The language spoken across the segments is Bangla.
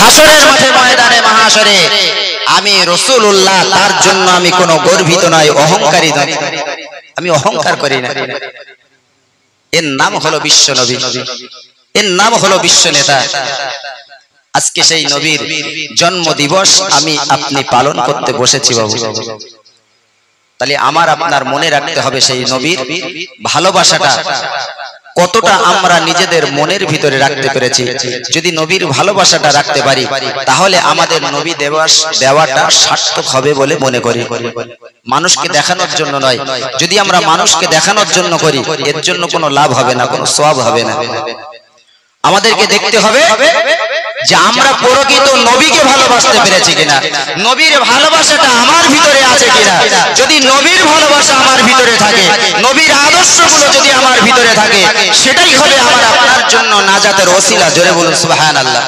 হাসরের মাঠে ময়দানে মাহাশরে আমি রাসূলুল্লাহ, তার জন্য আমি কোনো গর্বিত নয়, অহংকারী নই, আমি অহংকার করি না। এর নাম হলো বিশ্ব নবী, এর নাম হলো বিশ্ব নেতা। আজকে সেই নবীর জন্ম দিবস আমি আপনি পালন করতে বসেছি বাবু। তাহলে আমার আপনার মনে রাখতে হবে সেই নবীর ভালোবাসাটা কতটা আমরা নিজেদের মনের ভিতরে রাখতে পেরেছি। যদি নবীর ভালোবাসাটা রাখতে পারি তাহলে আমাদের নবী দেওয়াটা সার্থক হবে বলে মনে করি। মানুষকে দেখানোর জন্য নয়, যদি আমরা মানুষকে দেখানোর জন্য করি এর জন্য কোনো লাভ হবে না, কোনো সওয়াব হবে না। আমাদেরকে দেখতে হবে যে আমরা প্রকৃত নবীকে ভালোবাসতে পেরেছি কিনা, নবীর ভালোবাসাটা আমার ভিতরে আছে কিনা। যদি নবীর ভালোবাসা আমার ভিতরে থাকে, নবীর আদর্শগুলো যদি আমার ভিতরে থাকে, সেটাই হবে আমার আপনার জন্য নাজাতের ওসিলা। জোরে বলুন সুবহানাল্লাহ।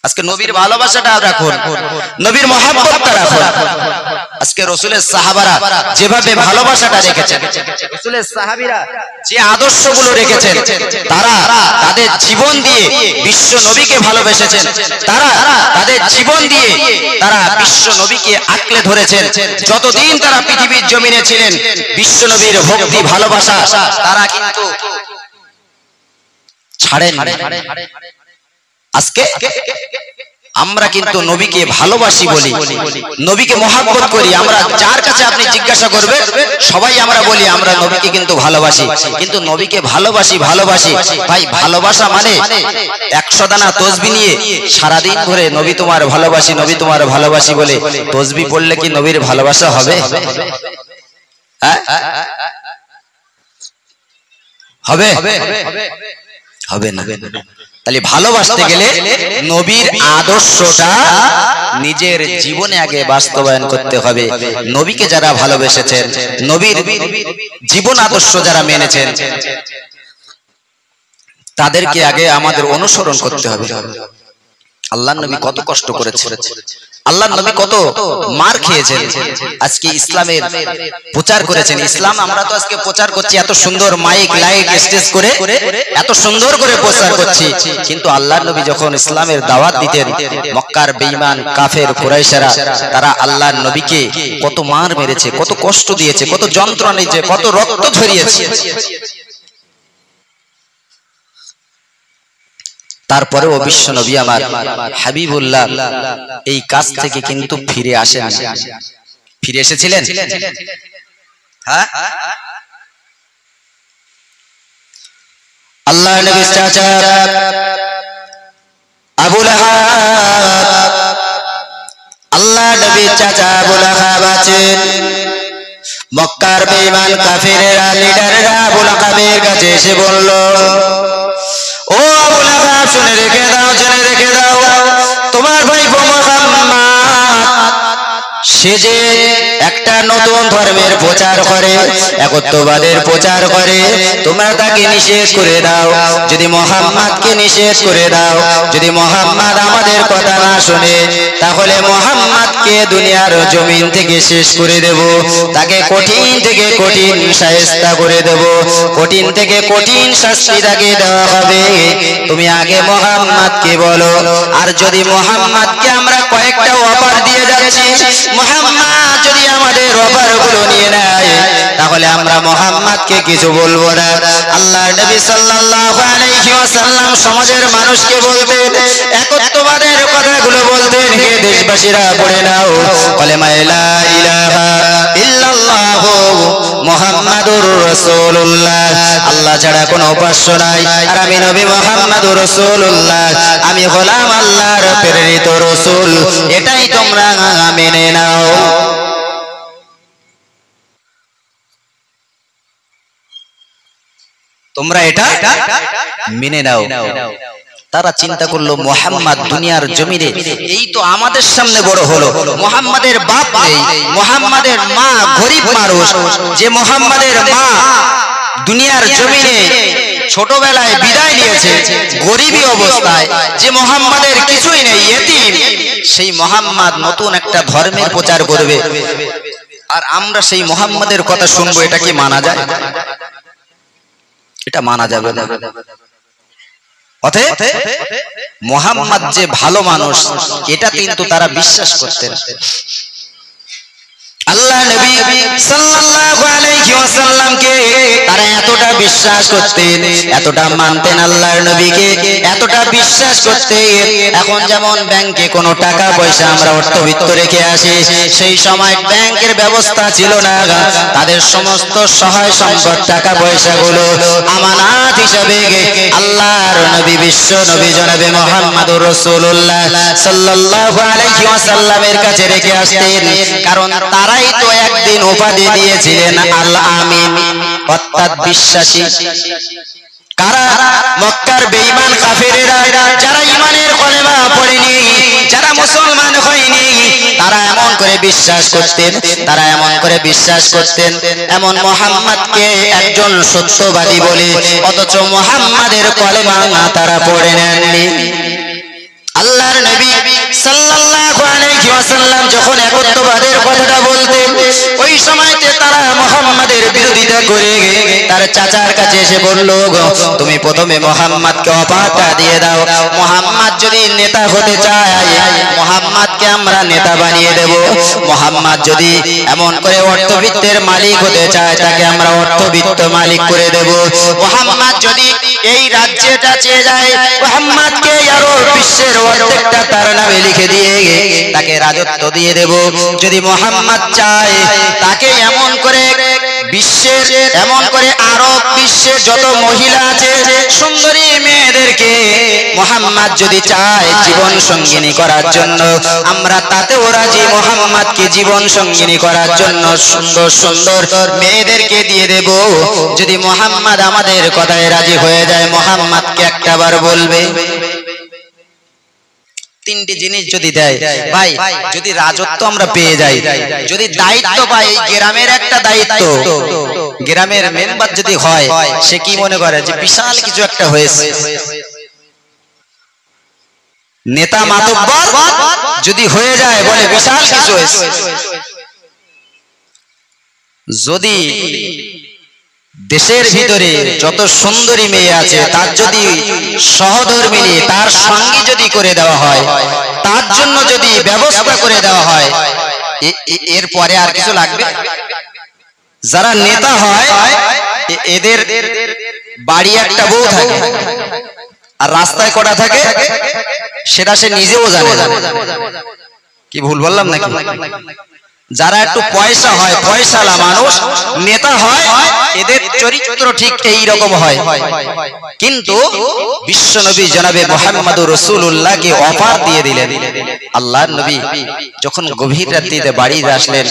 আজকে নবীর ভালোবাসাটা রাখুন, নবীর মহব্বতটা রাখুন। আজকে রাসূলের সাহাবারা যেভাবে ভালোবাসাটা রেখেছেন, রাসূলের সাহাবীরা যে আদর্শগুলো রেখেছেন, তারা তাদের জীবন দিয়ে বিশ্ব নবীকে ভালোবেসেছেন, তারা তাদের জীবন দিয়ে তারা বিশ্ব নবীকে আঁকড়ে ধরেছেন। যতদিন তারা পৃথিবীর জমিনে ছিলেন বিশ্ব নবীর ভক্তি ভালোবাসা তারা কিন্তু ছাড়েন। আজকে আমরা কিন্তু নবীকে ভালোবাসি বলি, নবীকে মহব্বত করি। আমরা যার কাছে আপনি জিজ্ঞাসা করবেন সবাই আমরা বলি আমরা নবীকে কিন্তু ভালোবাসি, কিন্তু নবীকে ভালোবাসি ভাই ভালোবাসা মানে 100 দানা তসবিহ নিয়ে সারাদিন ধরে নবী তোমার ভালোবাসি, নবী তোমার ভালোবাসি বলে তসবিহ পড়লে কি নবীর ভালোবাসা হবে? হ্যাঁ হবে? হবে না। তাহলে ভালোবাসতে গেলে নবীর আদর্শটা নিজের জীবনে আগে বাস্তবায়ন করতে হবে। নবীকে যারা ভালোবেসেছেন, নবীর জীবন আদর্শ যারা মেনেছেন, তাদেরকে আগে আমাদের অনুসরণ করতে হবে। আল্লাহর নবী কত কষ্ট করেছেন, আল্লাহর নবী কত মার খেয়েছেন, আজকে ইসলামের প্রচার করেছেন। ইসলাম আমরা তো আজকে প্রচার করছি, এত সুন্দর মাইক লাইট স্টেজ করে এত সুন্দর করে প্রচার করছি, কিন্তু আল্লাহর নবী যখন ইসলামের দাওয়াত দিতেন, মক্কার বেঈমান কাফের কুরাইশরা তারা আল্লাহর নবীকে কত মার মেরেছে, কত কষ্ট দিয়েছে, কত যন্ত্রণা দিয়েছে, কত রক্ত ঝরিয়েছে। তারপরেও বিশ্ব নবী আমার হাবিবুল্লাহ এই কাজ থেকে কিন্তু ফিরে আসেন। ফিরে এসেছিলেন? হ্যাঁ, আল্লাহর নবীর চাচা আবু লাহাব, আল্লাহর নবীর চাচা আবু লাহাব আছেন। মক্কার বেঈমান কাফেররা লিডাররা আবু লাহাবের কাছে এসে বলল, ও আবু লাহাব শুনে রেখে দাও, জেনে রেখে দাও, তোমার ভাই মুহাম্মদ সে যে একটা নতুন ধর্মের প্রচার করে, একত্ববাদের প্রচার করে, তোমরা তাকে নিষেধ করে দাও। যদি মুহাম্মদকে নিষেধ করে দাও, যদি মুহাম্মদ আমাদের কথা না শুনে, তাহলে মুহাম্মদকে দুনিয়ার জমিন থেকে শেষ করে দেব, তাকে কঠিন থেকে কঠিন শায়েস্তা করে দেব, কঠিন থেকে কঠিন শাস্তি তাকে দেওয়া হবে। তুমি আগে মুহাম্মদকে বলো। আর যদি মুহাম্মদকে আমরা কয়েকটা অফার দিয়ে যাচ্ছি, মুহাম্মদ যদি আমাদের অফারগুলো নিয়ে নেয়, তাহলে আমরা মুহাম্মদকে কিছু বলবো না। আল্লাহর নবী সাল্লাল্লাহু আলাইহি ওয়াসাল্লাম সমাজের মানুষকে বলতেন, একত্ববাদের কথাগুলো বলতেন, হে দেশবাসীরা পড়ে নাও কালেমা লা ইলাহা ইল্লাল্লাহু মুহাম্মাদুর রাসূলুল্লাহ। আল্লাহ ছাড়া কোনো উপাস্য নাই, আর আমি নবী মুহাম্মাদুর রাসূলুল্লাহ, আমি গোলাম আল্লাহর প্রেরিত রাসূল, এটাই তোমরা মেনে নাও। তোমরা এটা মেনে নাও। তারা চিন্তা করলো মুহাম্মদ দুনিয়ার জমিনে এই তো আমাদের সামনে বড় হলো, মুহাম্মাদের বাপ নেই, মুহাম্মাদের মা গরিব মানুষ, যে মুহাম্মাদের মা দুনিয়ার জমিনে ছোটবেলায় বিদায় নিয়েছে গরিবী অবস্থায়, যে মুহাম্মাদের কিছুই নেই, এতিম, সেই মুহাম্মদ নতুন একটা ধর্মের প্রচার করবে, আর আমরা সেই মুহাম্মাদের কথা শুনবো, এটা কি মানা যায়? এটা মানা যাবে না। অতএব মুহাম্মদ যে ভালো মানুষ এটা কিন্তু তারা বিশ্বাস করতেন। আল্লাহ নবী সাল্লাল্লাহু আলাইহি ওয়াসাল্লামকে তারা এতটা বিশ্বাস করতেন, এতটা মানতেন আল্লাহর নবীকে, এতটা বিশ্বাস করতেন। এখন যেমন ব্যাংকে কোনো টাকা পয়সা আমরা অর্থবিত্ত রেখে আসি, সেই সময় ব্যাংকের ব্যবস্থা ছিল না, তাদের সমস্ত সহায় সম্পদ টাকা পয়সাগুলো আমানত হিসেবে আল্লাহর নবী বিশ্ব নবী জনাবে মুহাম্মদুর রাসূলুল্লাহ সাল্লাল্লাহু আলাইহি ওয়াসাল্লামের কাছে রেখে আসতেন। কারণ তারাই তো একদিন উপাধি দিয়েছিলেন আল আমিন, অর্থাৎ বিশ্বাসী। কারা? মক্কার বেঈমান কাফেরেরা, যারা ঈমানের কলেমা পড়েনি, যারা মুসলমান হয়নি, তারা এমন করে বিশ্বাস করতেন, তারা এমন করে বিশ্বাস করতেন এমন মুহাম্মদকে একজন সত্যবাদী বলে, অথচ মুহাম্মাদের কলেমা তারা পড়ে নেননি। আল্লাহর নবী সাল্লাল্লাহু আলাইহি ওয়াসাল্লাম যখন একত্ববাদের কথাটা বলতেন, ওই সময়তে তারা মুহাম্মাদের বিরোধিতা করে তার চাচার কাছে এসে বলল, তুমি প্রথমে মুহাম্মাদকে অপাটা দিয়ে দাও, মুহাম্মদ যদি নেতা হতে চায় মুহাম্মাদকে আমরা নেতা বানিয়ে দেব, মুহাম্মদ যদি এমন করে অর্থবিত্তের মালিক হতে চায় তাকে আমরা অর্থবিত্ত মালিক করে দেব, মুহাম্মদ যদি এই রাজ্যটা চেয়ে যায় মুহাম্মদকে আরো বিশ্বের অর্ধেকটা তার নামে লিখে দিয়ে তাকে রাজত্ব দিয়ে দেব, যদি মুহাম্মদ চায় তাকে এমন করে বিশ্বের, এমন করে আরব বিশ্বের যত মহিলা আছে সুন্দরী মেয়েদেরকে মুহাম্মদ যদি চায় জীবন সঙ্গিনী করার জন্য আমরা তাতেও রাজি, মুহাম্মদকে জীবন সঙ্গিনী করার জন্য সুন্দর সুন্দর মেয়েদেরকে দিয়ে দেব। যদি মুহাম্মদ আমাদের কথায় রাজি হয়ে যায় মুহাম্মদকে একটাবার বলবে। তিনটি জিনিস যদি দেয় ভাই, যদি রাজত্ব আমরা পেয়ে যাই, যদি দায়িত্ব পাই, গ্রামের একটা দায়িত্ব, গ্রামের মেম্বার যদি হয়, সে কি মনে করে যে বিশাল কিছু একটা হয়েছে। নেতা মাতব্বর যদি হয়ে যায় বলে বিশাল কিছু হয়েছে। যদি দেশের ভিতরে যত সুন্দরী মেয়ে আছে তার যদি সহধর্মিনী, তার সঙ্গী যদি করে দেওয়া হয়, তার জন্য যদি ব্যবস্থা করে দেওয়া হয়, এরপরে আর কিছু লাগবে? যারা নেতা হয় এদের বাড়ি একটা বউ থাকে আর রাস্তায় কটা থাকে সেটা সে নিজেও জানে। কি ভুল বললাম নাকি? যারা একটু পয়সা হয়, পয়সালা মানুষ নেতা হয়, এদের চরিত্র ঠিক এই রকম হয়। কিন্তু বিশ্বনবী জনাবে মুহাম্মদুর রাসূলুল্লাহকে অফার দিয়ে দিলেন। আল্লাহর নবী যখন গভীর রাত্রিতে বাড়ি আসলেন,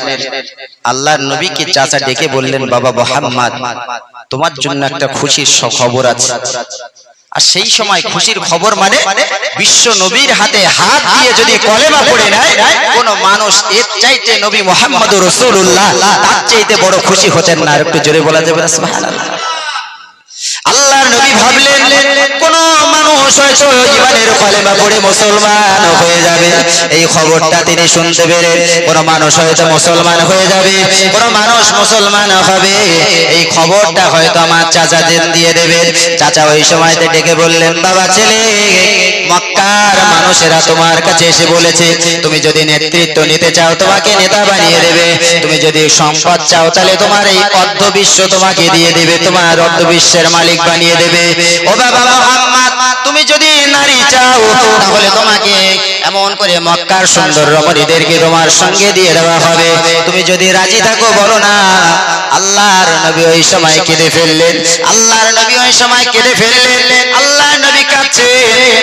আল্লাহর নবীকে চাচা ডেকে বললেন, বাবা মুহাম্মদ তোমার জন্য একটা খুশির খবর আছে। আর সেই সময় খুশির খবর মানে বিশ্ব নবীর হাতে হাত দিয়ে যদি কলেমা পড়ে নেয় কোন মানুষ, এর চাইতে নবী মুহাম্মদুর রাসূলুল্লাহ তার চাইতে বড় খুশি হতেন না। আর একটু জোরে বলা যাবে না সুবহানাল্লাহ? আল্লাহর নবী ভাবলেন কোন মানুষ হয়তো ঈমানের কলেমা পড়ে মুসলমান হয়ে যাবে, এই খবরটা তিনি শুনতে পেরে কোন মানুষ হয়তো মুসলমান হয়ে যাবে, কোন মানুষ মুসলমান হবে, এই খবরটা হয়তো আমার চাচা দিয়ে দেবে। চাচা ওই সময়তে ডেকে বললেন, বাবা ছেলে, মক্কার মানুষেরা তোমার কাছে এসে বলেছে তুমি যদি নেতৃত্ব নিতে চাও তোমাকে নেতা বানিয়ে দেবে, তুমি যদি সম্পদ চাও তাহলে তোমার এই অর্ধ বিশ্ব তোমাকে দিয়ে দেবে, তোমার অর্ধ বিশ্বের মালিক বানিয়ে দেবে। ও বাবা মুহাম্মদ, তুমি যদি নারী চাও তাহলে তোমাকে এমন করে মক্কার সুন্দর রমণীদেরকে তোমার সঙ্গে দিয়ে দেওয়া হবে, তুমি যদি রাজি থাকো বলো না। আল্লাহর নবী ওই সময় কেঁদে ফেললেন, আল্লাহর নবী ওই সময় কেঁদে ফেললেন, আল্লাহর নবী কাঁদছে।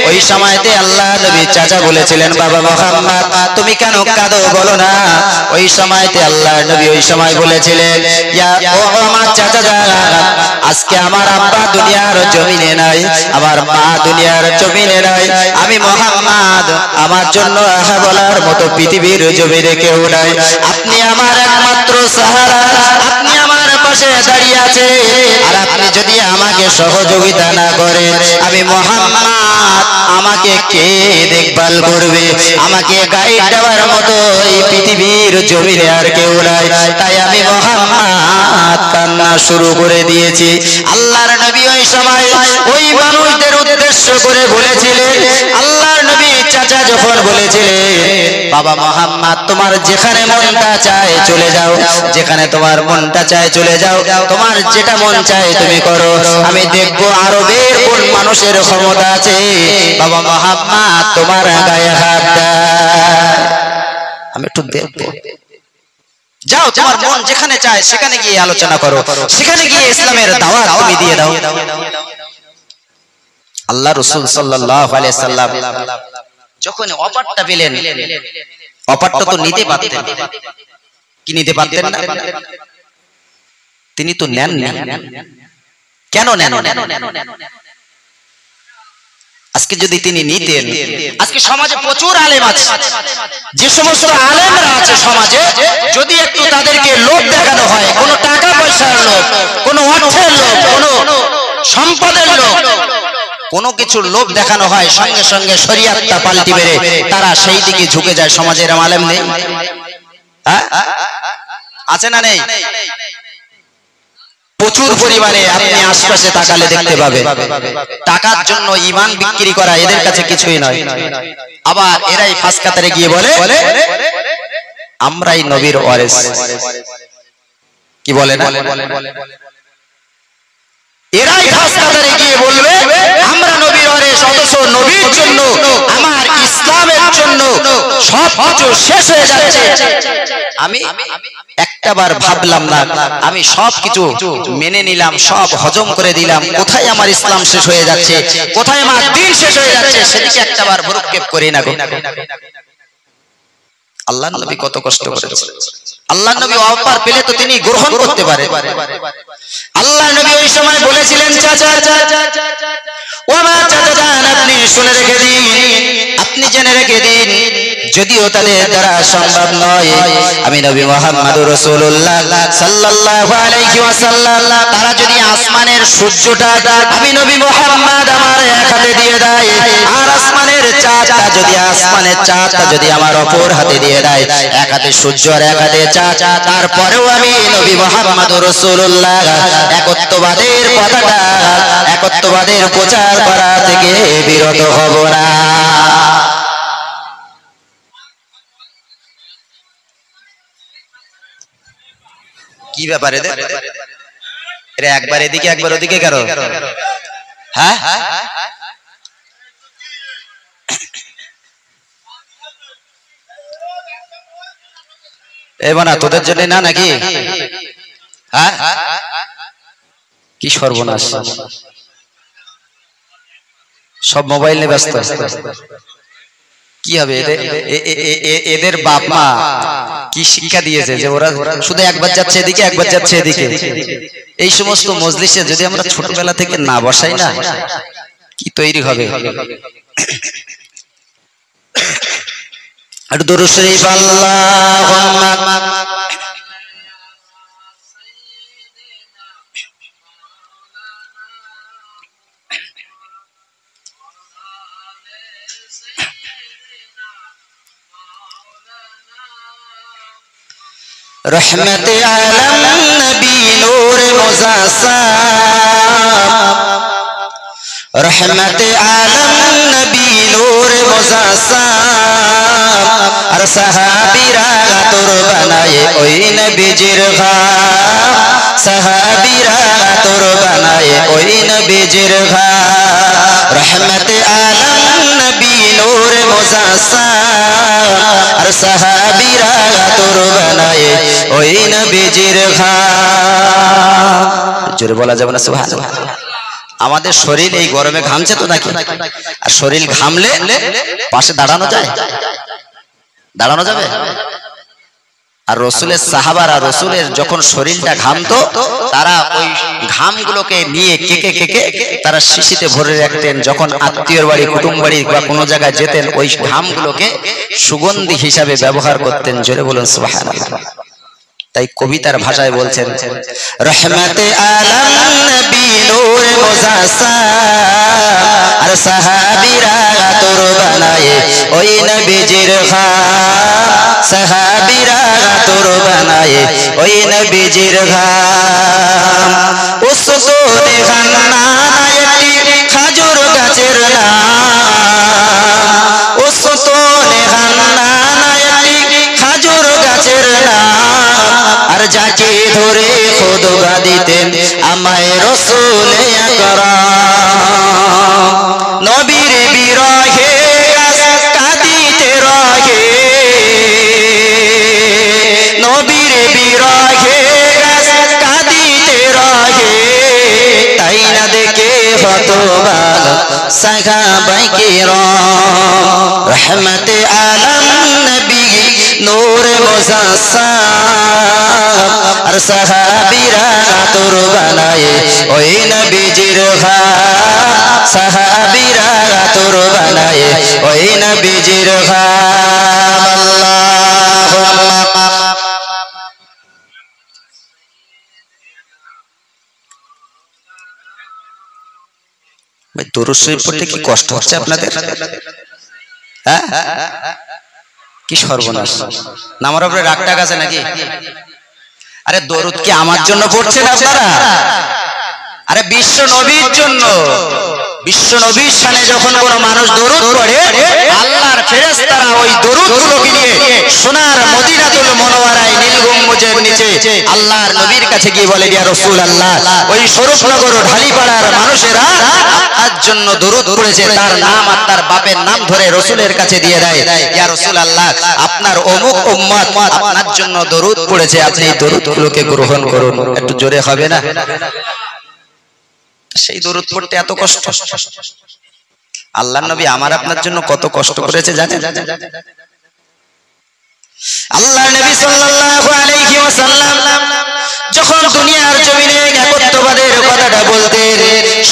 ওই সময়তে আল্লাহর নবী চাচা বলেছিলেন, বাবা মুহাম্মদ তুমি কেন কাঁদো বলো না। ওই সময়তে আল্লাহর নবী ওই সময় বলেছিলেন, ও আমার চাচা যারা, আজকে আমার আব্বা দুনিয়ার জমিনে নাই, আমার মা দুনিয়ার জমিনে নাই, আমি মুহাম্মদ আমার জন্য আহা বলার মতো পৃথিবীর জমিনে কেউ নাই, আপনি আমার একমাত্র সাহারা, আপনি আমার পাশে দাঁড়িয়ে আছে, আর আপনি যদি আমাকে সহযোগিতা না করেন আমি মুহাম্মদ আমাকে কে দেখভাল করবে, আমাকে গাইড দেওয়ার মতো এই পৃথিবীর জমিনে আর কেউ নাই, তাই আমি মুহাম্মদ কান্না শুরু করে দিয়েছি। আল্লাহর নবী ওই সময় ওই মানুষদের উদ্দেশ্য করে বলেছিলেন, আল্লাহর নবী চাচা যখন বলেছিলেন, বাবা মুহাম্মদ তোমার যেখানে মনটা চায় চলে যাও, যেখানে তোমার মনটা চায় চলে যাও, তোমার যেটা মন চায় তুমি করো, আমি দেখবো আরবের কোন মানুষের ক্ষমতা আছে বাবা মুহাম্মদ তোমার গায়ে হাত দেয়, আমি একটু দেখবো। যাও, তোমার মন যেখানে চায় সেখানে গিয়ে আলোচনা করো, সেখানে গিয়ে ইসলামের দাওয়াত তুমি দিয়ে দাও। আল্লাহ রাসূল সাল্লাল্লাহু আলাইহি সাল্লাম যখন অফারটা পেলেন, অফারটা তো নিতে পারতেন, কি নিতে পারতেন না? তিনি তো নেন না। কেন নেন? আজকে যদি তিনি নিতেন, আজকে সমাজে প্রচুর আলেম আছে, যে সমস্ত আলেমরা আছে সমাজে, যদি একটু তাদেরকে লোভ দেখানো হয়, কোনো টাকা পয়সার লোভ, কোনো অর্থের লোভ, কোনো সম্পদের লোভ, কোনো কিছুর লোভ দেখানো হয়, সঙ্গে সঙ্গে শরীয়তটা পাল্টি মেরে তারা সেই দিকে ঝুঁকে যায়। সমাজের আলেম নেই? আছে না নেই? প্রচুর পরিমাণে আপনি আশপাশে তাকালে দেখতে পাবেন। টাকার জন্য ঈমান বিক্রি করা এদের কাছে কিছুই নয়। আবার এরাই ফাঁস কাতারে গিয়ে বলে আমরাই নবীর ওয়ারিস, কি বলে না? এরাই ফাঁস কাতারে গিয়ে বলবে আমরা নবীর ওয়ারিস, অথচ নবীর জন্য, আমার ইসলামের জন্য সবকিছু শেষ হয়ে যাচ্ছে। আমি একটাবার ভাবলাম না, আমি সবকিছু মেনে নিলাম, সব হজম করে দিলাম, কোথায় আমার ইসলাম শেষ হয়ে যাচ্ছে, কোথায় আমার দ্বীন শেষ হয়ে যাচ্ছে, সেদিকে একটাবার ভ্রুক্ষেপ করি না গো। আল্লাহর নবী কত কষ্ট করেছে। আল্লাহর নবী অফার পেলে তো তিনি গ্রহণ করতে পারে। আল্লাহর নবী ওই সময় বলেছিলেন, চাচা ও মা, চাচা যান, আপনি শুনে রেখে দিন, আপনি জেনে রেখে দিন, যদিও তাদের দ্বারা সম্ভব নয়, আমি নবী মুহাম্মদুর রাসূলুল্লাহ সাল্লাল্লাহু আলাইহি ওয়াসাল্লাম, তারা যদি আসমানের সূর্যটা আমি নবী মুহাম্মদ আমার এক হাতে দিয়ে দেয়, আর আসমানের চাঁদটা যদি, আসমানের চাঁদটা যদি আমার অপর হাতে দিয়ে দেয়, এক হাতে সূর্য আর এক হাতে চাঁদ, তারপরেও আমি নবী মুহাম্মদুর রাসূলুল্লাহ একত্ববাদের কথাটা, একত্ববাদের প্রচার করা থেকে বিরত হব না। কি ব্যাপারে এরা একবার এদিকে একবার ওদিকে কেন? হ্যাঁ, এবার না তোদের জন্য না নাকি? হ্যাঁ, কি সর্বনাশ, সব মোবাইল নিয়ে ব্যস্ত। কি হবে এদের বাপ মা কি শিক্ষা দিয়েছে যে ওরা শুধু একবার যাচ্ছে এদিকে একবার যাচ্ছে এদিকে? এই সমস্ত মজলিসে যদি আমরা ছোটবেলা থেকে না বসাই না, কি তৈরি হবে? আর দুরূদ শরীফ আল্লাহুম্মা रहमत आलम नबी नूर मुज़स्सम, रहमत आलम नबी नूर मुज़स्सम, और सहाबीरा तुर बनाए ओई नबीजिर खाम, सहाबीरा तुर बनाए ओई नबीजिर खाम, रहमत आलम नबी नूर मुज़स्सम, और सहाबीरा तुर बनाए ওই নবীজির ঘাম। জোরে বলা যাবে না সুবহানাল্লাহ? আমাদের শরীর এই গরমে ঘামছে তো নাকি? আর শরীর ঘামলে পাশে দাঁড়ানো যায়? দাঁড়ানো যাবে? আর রাসূলের সাহাবারা রাসূলের যখন শরীরটা ঘামতো, তারা ওই ঘামগুলোকে নিয়ে কেকে কেকে তারা শিশিতে ভরে রাখতেন। যখন আত্মীয়র বাড়ি, কুটুম বাড়ি বা কোনো জায়গায় যেতেন, ওই ঘামগুলোকে সুগন্ধি হিসাবে ব্যবহার করতেন। জোরে বলুন সুবহানাল্লাহ। তাই কবিতার ভাষায় বলছেন, রহমতে আলম নবী নূর মুজাসসাম, আর সাহাবীরা তোর বানায়ে ওই নবীজির খাম, সাহাবীরা তোর বানায়ে ওই নবীজির খাম। উস তো দেখানা একটি খাজুর গাছে সাহাবায়ে কিরাম রহমতে আলম নবী নূরে মুজাসসাম আর সাহাবীরা আতর বানায় ওই নবীজির খাম সাহাবীরা আতর বানায় ওই নবীজির খাম আল্লাহুম্মা ভাই দরুদ শরীফ পড়তে কি কষ্ট হচ্ছে আপনাদের? হ্যাঁ কি সর্বনাশ, নামার উপরে রাগ টাগ আছে নাকি? আরে দরুদ কি আমার জন্য পড়ছেন আপনারা? আরে বিশ্ব নবীর জন্য। বিশ্ব নবীর শানে যখন কোন মানুষ দরুদ পড়ে আল্লাহর ফেরেশতারা ওই দরুদগুলোকে নিয়ে সোনার মদিনাতুল মুনাওয়ারায় নীল গম্বুজের নিচে আল্লাহর নবীর কাছে গিয়ে বলে, ইয়া রাসূলুল্লাহ, ওই শরীফনগর ঢালিপাড়ার মানুষেরা আপনার জন্য দরুদ পড়েছে, তার নাম আর তার বাপের নাম ধরে রাসূলের কাছে দিয়ে দেয়, ইয়া রাসূলুল্লাহ, আপনার অমুক উম্মত আপনার জন্য দরুদ পড়েছে, আপনি এই দরুদগুলোকে গ্রহণ করুন। একটু জোরে হবে না? সেই দরুদ পড়তে এত কষ্ট। আল্লাহর নবী আমার আপনার জন্য কত কষ্ট করেছে জানেন? আল্লাহর নবী সাল্লাল্লাহু আলাইহি ওয়াসাল্লাম যখন দুনিয়ার জমিনে একত্ববাদের কথাটা বলতেন,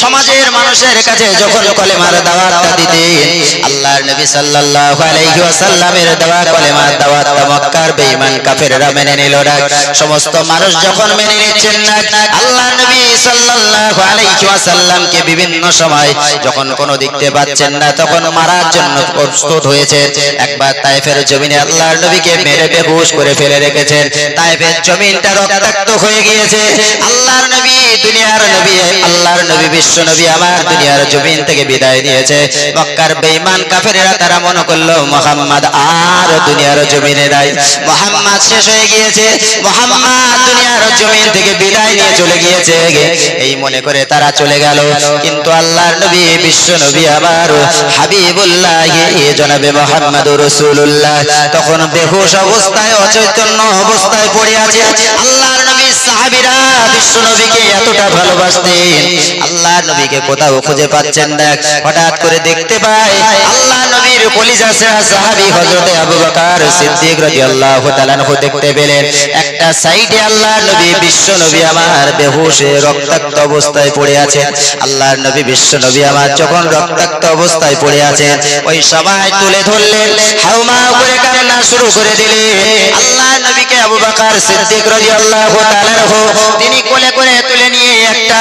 সমাজের মানুষের কাছে যখন কলেমার দাওয়াতটা দিতেন, আল্লাহর নবী সাল্লাল্লাহু আলাইহি ওয়াসাল্লামের দেওয়া কলেমার দাওয়াতটা মক্কার বেঈমান কাফেররা মেনে নিল না। সমস্ত মানুষ যখন মেনে নিচ্ছেন না, আল্লাহর নবী সাল্লাল্লাহু আলাইহি ওয়াসাল্লামকে বিভিন্ন সময় যখন কোনো দেখতে পাচ্ছেন না, তখন মারার জন্য প্রস্তুত হয়েছে। একবার তায়েফের জমিনে আল্লাহর নবীকে মেরে বেহুশ করে ফেলে রেখেছেন। তায়েফের জমিনটা রক্তাক্ত হয়ে গিয়েছে। আল্লাহর নবী দুনিয়ার নবী, আল্লাহর নবী বিশ্ব নবী আমার দুনিয়ার জমিন থেকে বিদায় নিয়েছে। মক্কার বেঈমান কাফেররা তারা মনে করলো মুহাম্মদ আর দুনিয়ার জমিনে নাই, মুহাম্মদ শেষ হয়ে গিয়েছে, মুহাম্মদ দুনিয়ার জমিন থেকে বিদায় নিয়ে চলে গিয়েছে, এই মনে করে তারা চলে গেল। কিন্তু আল্লাহর নবী বিশ্ব নবী আমার হাবিবুল্লাহ জনাবে মুহাম্মদুর রাসূলুল্লাহ তখন বেহুশ অবস্থায় অচৈতন্য অবস্থায় পড়ে আছে। আল্লাহর নবীর সাহাবীরা বিশ্ব নবীকে এতটা ভালোবাসতেন, আল্লাহর নবীকে কোথাও খুঁজে পাচ্ছেন না। হঠাৎ করে দেখতে পায় আল্লাহর নবীর কলিজা সাহাবী হযরতে আবু বকর সিদ্দিক রাদিয়াল্লাহু তাআলা আনহু দেখতে পেলেন একটা সাইডে আল্লাহর নবী বিশ্ব নবী আমার বেহুশে রক্তাক্ত অবস্থায় পড়ে আছে। আল্লাহর নবী বিশ্ব নবী আমার যখন রক্তাক্ত অবস্থায় পড়ে আছে, ওই সবাই তুলে ধরলেন, হাউমাউ করে কান্না শুরু করে দিলেন। আল্লাহর নবীকে আবু বকর সিদ্দিক রাদিয়াল্লাহু তাআলা আনহু তিনি কোলে করে তুলে নিয়ে একটা,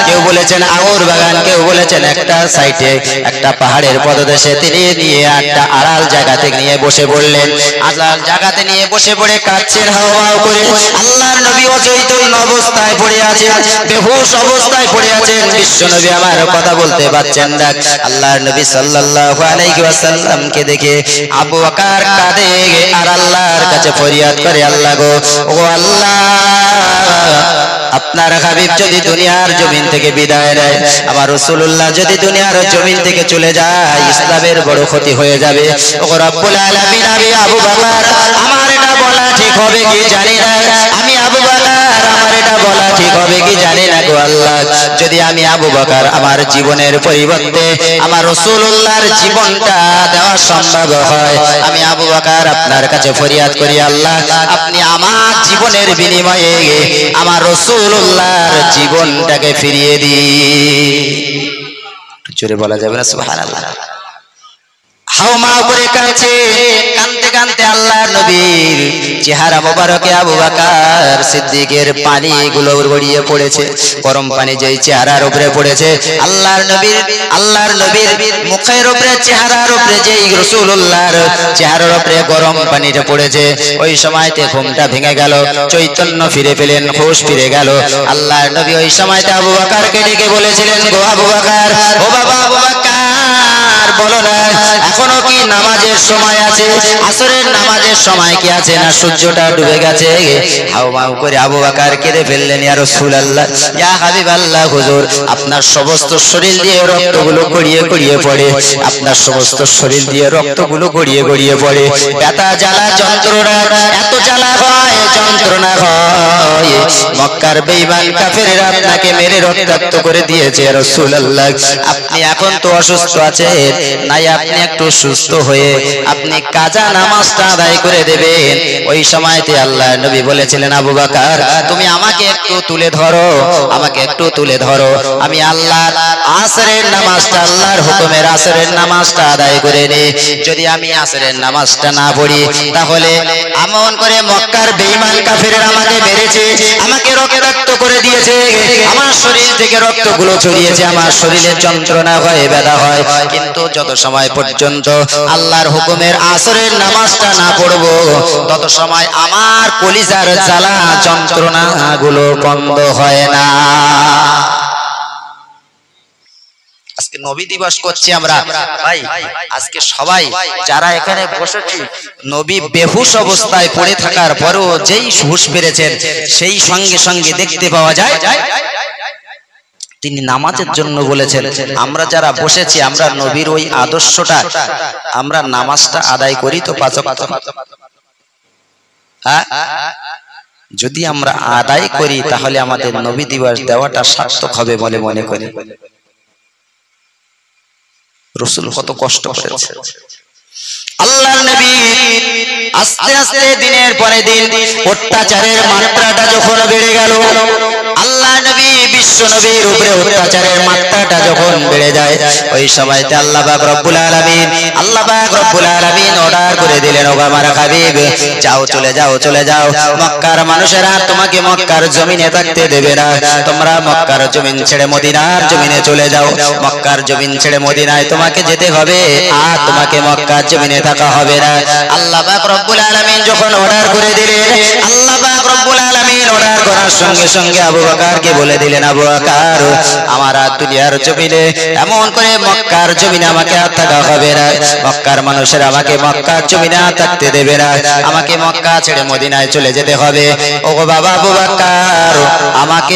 কেউ বলেছেন আঙুর বাগান, কেউ বলেছেন একটা সাইডে একটা পাহাড়ের পদদেশে তিনি নিয়ে একটা আড়াল জায়গাতে নিয়ে বসে পড়লেন। আড়াল জায়গাতে নিয়ে বসে পড়ে কাঁদছেন হাউমাউ করে। আল্লাহর নবী অচৈতন্য অবস্থায় পড়ে আছেন, বেহুশ অবস্থায় পড়ে আছেন, বিশ্ব নবী আমার কথা বলতে পারছেন না। আল্লাহর নবী সাল্লাল্লাহু আলাইহি ওয়াসাল্লামকে দেখে আবু বকর কাঁদে আর আল্লাহর কাছে ফরিয়াদ করে, আল্লাহ গো, ও আল্লাহ, আপনার হাবিব যদি দুনিয়ার জমিন থেকে বিদায় নেয়, আমার রাসূলুল্লাহ যদি দুনিয়ার জমিন থেকে চলে যায়, ইসলামের বড় ক্ষতি হয়ে যাবে। ও রব্বুল আলামিন, আমি আবু বকর, আমার এটা বলা ঠিক হবে কি জানি না, আমি আবু বকর, আমার এটা বলা ঠিক হবে কি জানি না গো আল্লাহ, যদি আমি আবু বকর আমার জীবনের পরিবর্তে আমার রাসূলুল্লাহর জীবনটা দেওয়া সম্ভব হয়, আমি আবু বকর আপনার কাছে ফরিয়াদ করি, আল্লাহ আপনি আমার জীবনের বিনিময়ে আমার রাসূলুল্লাহর জীবনটাকে ফিরিয়ে দিন। জোরে বলা যাবে না সুবহানাল্লাহ? হাউমাউ করে কাঁদছে, কাঁদতে কাঁদতে আল্লাহর নবীর চেহারা মোবারকে আবু বকর সিদ্দিকের পানিগুলো গড়িয়ে পড়েছে। গরম পানি যেই চেহারার উপরে পড়েছে, আল্লাহর নবীর মুখের উপরে, চেহারার উপরে যেই রাসূলুল্লাহর চেহারার উপরে গরম পানিটা পড়েছে, ওই সময়তে ঘুমটা ভেঙে গেল, চৈতন্য ফিরে পেলেন, হুঁশ ফিরে গেল। আল্লাহর নবী ওই সময়তে আবু বকরকে ডেকে বলেছিলেন, গো আবু বকর, ও বাবা আবু বকর, বলো না এখনো কি নামাজের সময় আছে, আসরের নামাজের সময় কি আছে না সূর্যটা ডুবে গেছে। হাউমাউ করে আবু বকর কেঁদে ফেললেন, ইয়া রাসূলুল্লাহ, ইয়া হাবিবাল্লাহ, হুজুর আপনার সমস্ত শরীর দিয়ে রক্তগুলো গড়িয়ে গড়িয়ে পড়ে, আপনার সমস্ত শরীর দিয়ে রক্তগুলো গড়িয়ে গড়িয়ে পড়ে, ব্যথা জ্বালা যন্ত্রণা এত জ্বালা হয়, যন্ত্রণা হয়, মক্কার বেঈমান কাফেররা আপনাকে মেরে রক্তাক্ত করে দিয়েছে। ইয়া রাসূলুল্লাহ, আপনি এখন তো অসুস্থ আছেন, নাই আপনি একটু সুস্থ হয়ে আপনি কাজা নামাজটা আদায় করে দেবেন। ওই সময়তে আল্লাহর নবী বলেছিলেন, আবু বকর তুমি আমাকে একটু তুলে ধরো, আমাকে একটু তুলে ধরো, আমি আল্লাহর আসরের নামাজটা, আল্লাহর হুকুমের আসরের নামাজটা আদায় করে নিই। যদি আমি আসরের নামাজটা না পড়ি তাহলে এমন করে মক্কার বেঈমান কাফেররা আমাকে মেরেছে, আমাকে রক্তাক্ত করে দিয়েছে, আমার শরীর থেকে রক্তগুলো ছড়িয়েছে, আমার শরীরে যন্ত্রণা হয়, ব্যথা হয়, কিন্তু যত সময় পর্যন্ত আল্লাহর হুকুমের আসরের নামাজটা না পড়বো তত সময় আমার কলিজার জ্বালা যন্ত্রণা গুলো বন্ধ হয় না। আজকে নবী দিবস করছি আমরা ভাই, আজকে সবাই যারা এখানে বসেছি নবী বেহুশ অবস্থায় পড়ে থাকার পরেও যেই হুঁশ ফিরেছেন সেই সঙ্গে সঙ্গে দেখতে পাওয়া যায় তিনি নামাজের জন্য বলেছেন। আমরা যারা বসেছি আমরা নবীর ওই আদর্শটা, আমরা নামাজটা আদায় করি তো পাঁচ ওয়াক্ত, হ্যাঁ যদি আমরা আদায় করি তাহলে আমাদের নবী দিবস দেওয়াটা সার্থক হবে বলে মনে করি। রাসূল কত কষ্ট করেছে, আল্লাহর নবী আস্তে আস্তে দিনের পরে দিন অত্যাচারের মাত্রাটা যখন বেড়ে গেল, আল্লাহর নবী বিশ্ব নবীর উপরে অত্যাচারের মাত্রাটা যখন বেড়ে যায়, ওই সময়তে আল্লাহ পাক রব্বুল আলামিন অর্ডার করে দিলেন, ও আমার হাবিব যাও, চলে যাও, চলে যাও, মক্কার মানুষেরা তোমাকে মক্কার জমিনে থাকতে দেবে না, তোমরা মক্কার জমিন ছেড়ে মদিনার জমিনে চলে যাও, মক্কার জমিন ছেড়ে মদিনায় তোমাকে যেতে হবে, আর তোমাকে মক্কার জমিনে থাকা হবে না। আল্লাহ পাক রব্বুল আলামিন যখন অর্ডার করে দিলেন, আল্লাহ পাক রব্বুল আলামিন অর্ডার করার সঙ্গে সঙ্গে আবু বকরকে বলে দিলেন, আবু বকর আমার দুনিয়ার জমিনে এমন করে মক্কার জমিনে আমাকে আর থাকা হবে না, মক্কার মানুষের আমাকে মক্কার জমিনে আর থাকতে দেবে না, আমাকে মক্কা ছেড়ে মদিনায় চলে যেতে হবে। ও বাবা আবু বকর আমাকে